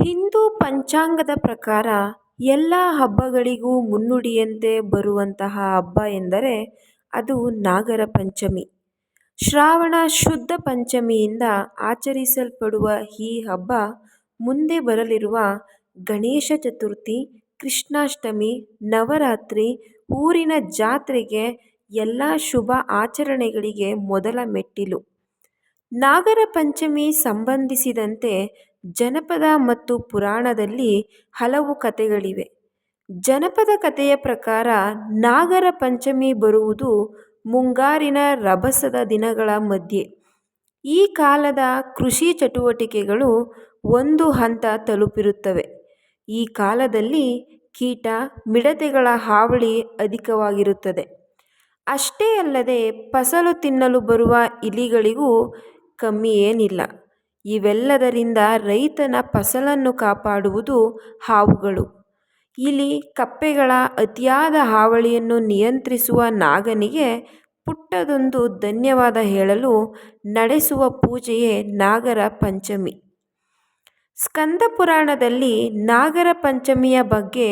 ಹಿಂದೂ ಪಂಚಾಂಗದ ಪ್ರಕಾರ ಎಲ್ಲ ಹಬ್ಬಗಳಿಗೂ ಮುನ್ನುಡಿಯಂತೆ ಬರುವಂತಹ ಹಬ್ಬ ಎಂದರೆ ಅದು ನಾಗರ ಪಂಚಮಿ. ಶ್ರಾವಣ ಶುದ್ಧ ಪಂಚಮಿಯಿಂದ ಆಚರಿಸಲ್ಪಡುವ ಈ ಹಬ್ಬ ಮುಂದೆ ಬರಲಿರುವ ಗಣೇಶ ಚತುರ್ಥಿ, ಕೃಷ್ಣಾಷ್ಟಮಿ, ನವರಾತ್ರಿ, ಊರಿನ ಜಾತ್ರೆಗೆ ಎಲ್ಲ ಶುಭ ಆಚರಣೆಗಳಿಗೆ ಮೊದಲ ಮೆಟ್ಟಿಲು. ನಾಗರ ಪಂಚಮಿ ಸಂಬಂಧಿಸಿದಂತೆ ಜನಪದ ಮತ್ತು ಪುರಾಣದಲ್ಲಿ ಹಲವು ಕಥೆಗಳಿವೆ. ಜನಪದ ಕಥೆಯ ಪ್ರಕಾರ ನಾಗರ ಪಂಚಮಿ ಬರುವುದು ಮುಂಗಾರಿನ ರಭಸದ ದಿನಗಳ ಮಧ್ಯೆ. ಈ ಕಾಲದ ಕೃಷಿ ಚಟುವಟಿಕೆಗಳು ಒಂದು ಹಂತ ತಲುಪಿರುತ್ತವೆ. ಈ ಕಾಲದಲ್ಲಿ ಕೀಟ ಮಿಡತೆಗಳ ಹಾವಳಿ ಅಧಿಕವಾಗಿರುತ್ತದೆ. ಅಷ್ಟೇ ಅಲ್ಲದೆ ಫಸಲು ತಿನ್ನಲು ಬರುವ ಇಲಿಗಳಿಗೂ ಕಮ್ಮಿಯೇನಿಲ್ಲ. ಇವೆಲ್ಲದರಿಂದ ರೈತನ ಫಸಲನ್ನು ಕಾಪಾಡುವುದು ಹಾವುಗಳು. ಇಲಿ ಕಪ್ಪೆಗಳ ಅತಿಯಾದ ಹಾವಳಿಯನ್ನು ನಿಯಂತ್ರಿಸುವ ನಾಗನಿಗೆ ಪುಟ್ಟದೊಂದು ಧನ್ಯವಾದ ಹೇಳಲು ನಡೆಸುವ ಪೂಜೆಯೇ ನಾಗರ ಪಂಚಮಿ. ಸ್ಕಂದ ಪುರಾಣದಲ್ಲಿ ನಾಗರ ಪಂಚಮಿಯ ಬಗ್ಗೆ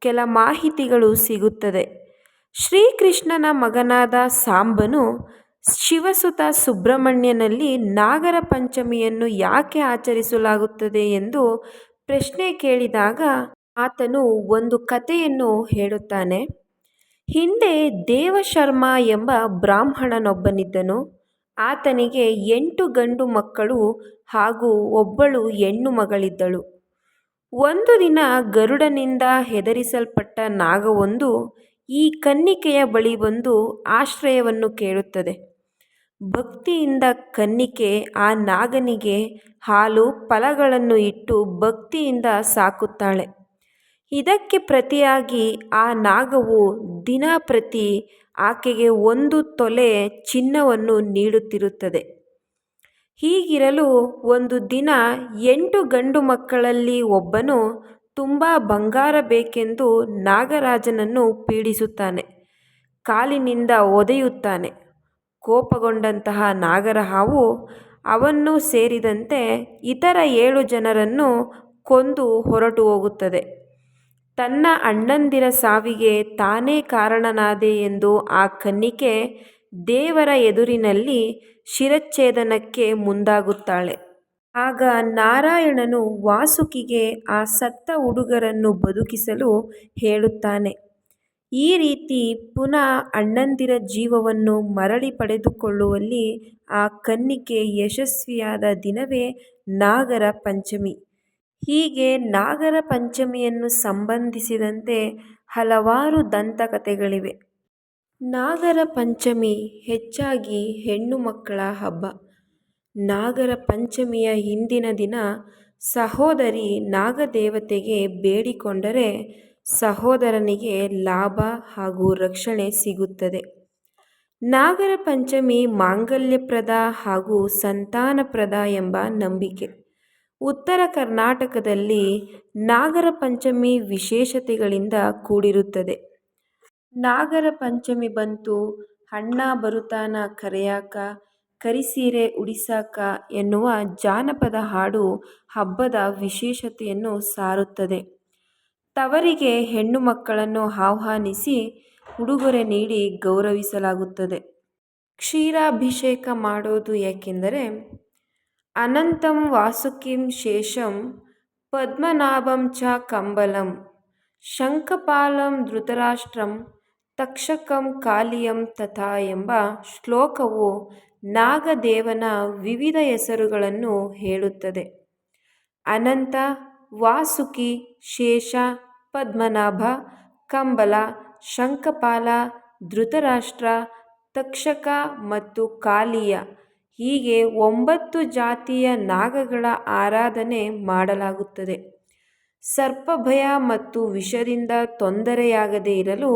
ಕೆಲ ಮಾಹಿತಿಗಳು ಸಿಗುತ್ತದೆ. ಶ್ರೀಕೃಷ್ಣನ ಮಗನಾದ ಸಾಂಬನು ಶಿವಸುತ ಸುಬ್ರಹ್ಮಣ್ಯನಲ್ಲಿ ನಾಗರ ಪಂಚಮಿಯನ್ನು ಯಾಕೆ ಆಚರಿಸಲಾಗುತ್ತದೆ ಎಂದು ಪ್ರಶ್ನೆ ಕೇಳಿದಾಗ ಆತನು ಒಂದು ಕಥೆಯನ್ನು ಹೇಳುತ್ತಾನೆ. ಹಿಂದೆ ದೇವಶರ್ಮ ಎಂಬ ಬ್ರಾಹ್ಮಣನೊಬ್ಬನಿದ್ದನು. ಆತನಿಗೆ 8 ಗಂಡು ಮಕ್ಕಳು ಹಾಗೂ ಒಬ್ಬಳು ಹೆಣ್ಣು ಮಗಳಿದ್ದಳು. ಒಂದು ದಿನ ಗರುಡನಿಂದ ಹೆದರಿಸಲ್ಪಟ್ಟ ನಾಗವೊಂದು ಈ ಕನ್ನಿಕೆಯ ಬಳಿ ಬಂದು ಆಶ್ರಯವನ್ನು ಕೇಳುತ್ತದೆ. ಭಕ್ತಿಯಿಂದ ಕನ್ನಿಕೆ ಆ ನಾಗನಿಗೆ ಹಾಲು ಫಲಗಳನ್ನು ಇಟ್ಟು ಭಕ್ತಿಯಿಂದ ಸಾಕುತ್ತಾಳೆ. ಇದಕ್ಕೆ ಪ್ರತಿಯಾಗಿ ಆ ನಾಗವು ದಿನಪ್ರತಿ ಆಕೆಗೆ 1 ತೊಲೆ ಚಿನ್ನವನ್ನು ನೀಡುತ್ತಿರುತ್ತದೆ. ಹೀಗಿರಲು ಒಂದು ದಿನ 8 ಗಂಡು ಮಕ್ಕಳಲ್ಲಿ ಒಬ್ಬನು ತುಂಬ ಬಂಗಾರ ಬೇಕೆಂದು ನಾಗರಾಜನನ್ನು ಪೀಡಿಸುತ್ತಾನೆ. ಕಾಲಿನಿಂದ ಒದೆಯುತ್ತಾನೆ. ಕೋಪಗೊಂಡಂತಹ ನಾಗರಹಾವು ಅವನ್ನೂ ಸೇರಿದಂತೆ ಇತರ 7 ಜನರನ್ನು ಕೊಂದು ಹೊರಟು ಹೋಗುತ್ತದೆ. ತನ್ನ ಅಣ್ಣಂದಿರ ಸಾವಿಗೆ ತಾನೇ ಕಾರಣನಾದೆ ಎಂದು ಆ ಕನ್ನಿಕೆ ದೇವರ ಎದುರಿನಲ್ಲಿ ಶಿರಚ್ಛೇದನಕ್ಕೆ ಮುಂದಾಗುತ್ತಾಳೆ. ಆಗ ನಾರಾಯಣನು ವಾಸುಕಿಗೆ ಆ ಸತ್ತ ಹುಡುಗರನ್ನು ಬದುಕಿಸಲು ಹೇಳುತ್ತಾನೆ. ಈ ರೀತಿ ಪುನಃ ಅಣ್ಣಂದಿರ ಜೀವವನ್ನು ಮರಳಿ ಪಡೆದುಕೊಳ್ಳುವಲ್ಲಿ ಆ ಕನ್ನಿಕೆ ಯಶಸ್ವಿಯಾದ ದಿನವೇ ನಾಗರ ಪಂಚಮಿ. ಹೀಗೆ ನಾಗರ ಪಂಚಮಿಯನ್ನು ಸಂಬಂಧಿಸಿದಂತೆ ಹಲವಾರು ದಂತಕಥೆಗಳಿವೆ. ನಾಗರ ಪಂಚಮಿ ಹೆಚ್ಚಾಗಿ ಹೆಣ್ಣು ಮಕ್ಕಳ ಹಬ್ಬ. ನಾಗರ ಪಂಚಮಿಯ ಹಿಂದಿನ ದಿನ ಸಹೋದರಿ ನಾಗದೇವತೆಗೆ ಬೇಡಿಕೊಂಡರೆ ಸಹೋದರನಿಗೆ ಲಾಭ ಹಾಗೂ ರಕ್ಷಣೆ ಸಿಗುತ್ತದೆ. ನಾಗರ ಪಂಚಮಿ ಮಾಂಗಲ್ಯಪ್ರದ ಹಾಗೂ ಸಂತಾನಪ್ರದ ಎಂಬ ನಂಬಿಕೆ. ಉತ್ತರ ಕರ್ನಾಟಕದಲ್ಲಿ ನಾಗರ ಪಂಚಮಿ ವಿಶೇಷತೆಗಳಿಂದ ಕೂಡಿರುತ್ತದೆ. ನಾಗರ ಪಂಚಮಿ ಬಂತು ಅಣ್ಣ ಬರುತಾನ ಕರೆಯಾಕ, ಕರಿಸೀರೆ ಉಡಿಸಾಕ ಎನ್ನುವ ಜಾನಪದ ಹಾಡು ಹಬ್ಬದ ವಿಶೇಷತೆಯನ್ನು ಸಾರುತ್ತದೆ. ತವರಿಗೆ ಹೆಣ್ಣು ಮಕ್ಕಳನ್ನು ಆಹ್ವಾನಿಸಿ ಉಡುಗೊರೆ ನೀಡಿ ಗೌರವಿಸಲಾಗುತ್ತದೆ. ಕ್ಷೀರಾಭಿಷೇಕ ಮಾಡೋದು ಏಕೆಂದರೆ ಅನಂತಂ ವಾಸುಕಿಂ ಶೇಷಂ ಪದ್ಮನಾಭಂ ಚ ಕಂಬಲಂ ಶಂಖಪಾಲಂ ಧೃತರಾಷ್ಟ್ರಂ ತಕ್ಷಕಂ ಕಾಲಿಯಂ ತಥಾ ಎಂಬ ಶ್ಲೋಕವು ನಾಗದೇವನ ವಿವಿಧ ಹೆಸರುಗಳನ್ನು ಹೇಳುತ್ತದೆ. ಅನಂತ, ವಾಸುಕಿ, ಶೇಷ, ಪದ್ಮನಾಭ, ಕಂಬಲ, ಶಂಖಪಾಲ, ಧೃತರಾಷ್ಟ್ರ, ತಕ್ಷಕ ಮತ್ತು ಕಾಲಿಯ ಹೀಗೆ 9 ಜಾತಿಯ ನಾಗಗಳ ಆರಾಧನೆ ಮಾಡಲಾಗುತ್ತದೆ. ಸರ್ಪಭಯ ಮತ್ತು ವಿಷದಿಂದ ತೊಂದರೆಯಾಗದೇ ಇರಲು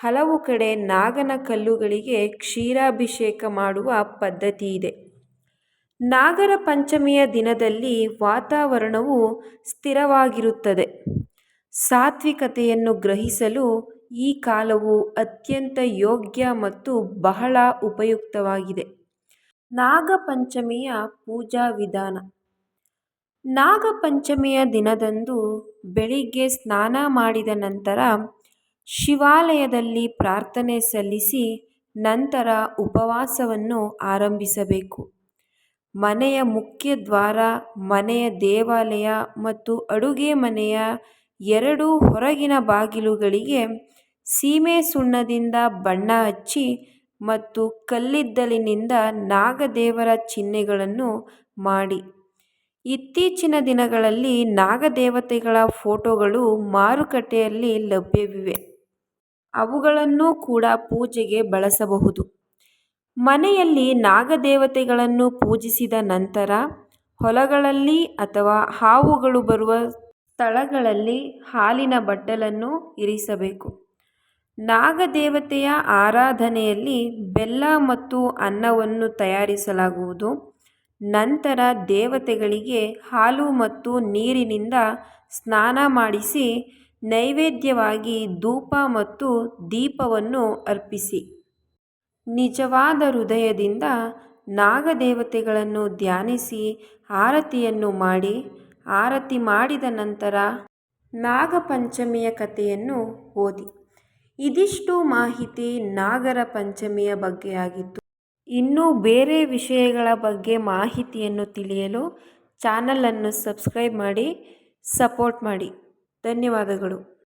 ಹಲವು ಕಡೆ ನಾಗನ ಕಲ್ಲುಗಳಿಗೆ ಕ್ಷೀರಾಭಿಷೇಕ ಮಾಡುವ ಪದ್ಧತಿ ಇದೆ. ನಾಗರ ಪಂಚಮಿಯ ದಿನದಲ್ಲಿ ವಾತಾವರಣವು ಸ್ಥಿರವಾಗಿರುತ್ತದೆ. ಸಾತ್ವಿಕತೆಯನ್ನು ಗ್ರಹಿಸಲು ಈ ಕಾಲವು ಅತ್ಯಂತ ಯೋಗ್ಯ ಮತ್ತು ಬಹಳ ಉಪಯುಕ್ತವಾಗಿದೆ. ನಾಗಪಂಚಮಿಯ ಪೂಜಾ ವಿಧಾನ. ನಾಗಪಂಚಮಿಯ ದಿನದಂದು ಬೆಳಿಗ್ಗೆ ಸ್ನಾನ ಮಾಡಿದ ನಂತರ ಶಿವಾಲಯದಲ್ಲಿ ಪ್ರಾರ್ಥನೆ ಸಲ್ಲಿಸಿ ನಂತರ ಉಪವಾಸವನ್ನು ಆರಂಭಿಸಬೇಕು. ಮನೆಯ ಮುಖ್ಯ ದ್ವಾರ, ಮನೆಯ ದೇವಾಲಯ ಮತ್ತು ಅಡುಗೆ ಮನೆಯ 2 ಹೊರಗಿನ ಬಾಗಿಲುಗಳಿಗೆ ಸೀಮೆ ಸುಣ್ಣದಿಂದ ಬಣ್ಣ ಹಚ್ಚಿ ಮತ್ತು ಕಲ್ಲಿದ್ದಲಿನಿಂದ ನಾಗದೇವರ ಚಿಹ್ನೆಗಳನ್ನು ಮಾಡಿ. ಇತ್ತೀಚಿನ ದಿನಗಳಲ್ಲಿ ನಾಗದೇವತೆಗಳ ಫೋಟೋಗಳು ಮಾರುಕಟ್ಟೆಯಲ್ಲಿ ಲಭ್ಯವಿವೆ. ಅವುಗಳನ್ನು ಕೂಡ ಪೂಜೆಗೆ ಬಳಸಬಹುದು. ಮನೆಯಲ್ಲಿ ನಾಗದೇವತೆಗಳನ್ನು ಪೂಜಿಸಿದ ನಂತರ ಹೊಲಗಳಲ್ಲಿ ಅಥವಾ ಹಾವುಗಳು ಬರುವ ಸ್ಥಳಗಳಲ್ಲಿ ಹಾಲಿನ ಬಟ್ಟಲನ್ನು ಇರಿಸಬೇಕು. ನಾಗದೇವತೆಯ ಆರಾಧನೆಯಲ್ಲಿ ಬೆಲ್ಲ ಮತ್ತು ಅನ್ನವನ್ನು ತಯಾರಿಸಲಾಗುವುದು. ನಂತರ ದೇವತೆಗಳಿಗೆ ಹಾಲು ಮತ್ತು ನೀರಿನಿಂದ ಸ್ನಾನ ಮಾಡಿಸಿ ನೈವೇದ್ಯವಾಗಿ ಧೂಪ ಮತ್ತು ದೀಪವನ್ನು ಅರ್ಪಿಸಿ. ನಿಜವಾದ ಹೃದಯದಿಂದ ನಾಗದೇವತೆಗಳನ್ನು ಧ್ಯಾನಿಸಿ ಆರತಿಯನ್ನು ಮಾಡಿ. ಆರತಿ ಮಾಡಿದ ನಂತರ ನಾಗಪಂಚಮಿಯ ಕಥೆಯನ್ನು ಓದಿ. ಇದಿಷ್ಟು ಮಾಹಿತಿ ನಾಗರ ಪಂಚಮಿಯ ಬಗ್ಗೆಯಾಗಿತ್ತು. ಇನ್ನೂ ಬೇರೆ ವಿಷಯಗಳ ಬಗ್ಗೆ ಮಾಹಿತಿಯನ್ನು ತಿಳಿಯಲು ಚಾನಲನ್ನು ಸಬ್ಸ್ಕ್ರೈಬ್ ಮಾಡಿ, ಸಪೋರ್ಟ್ ಮಾಡಿ. ಧನ್ಯವಾದಗಳು.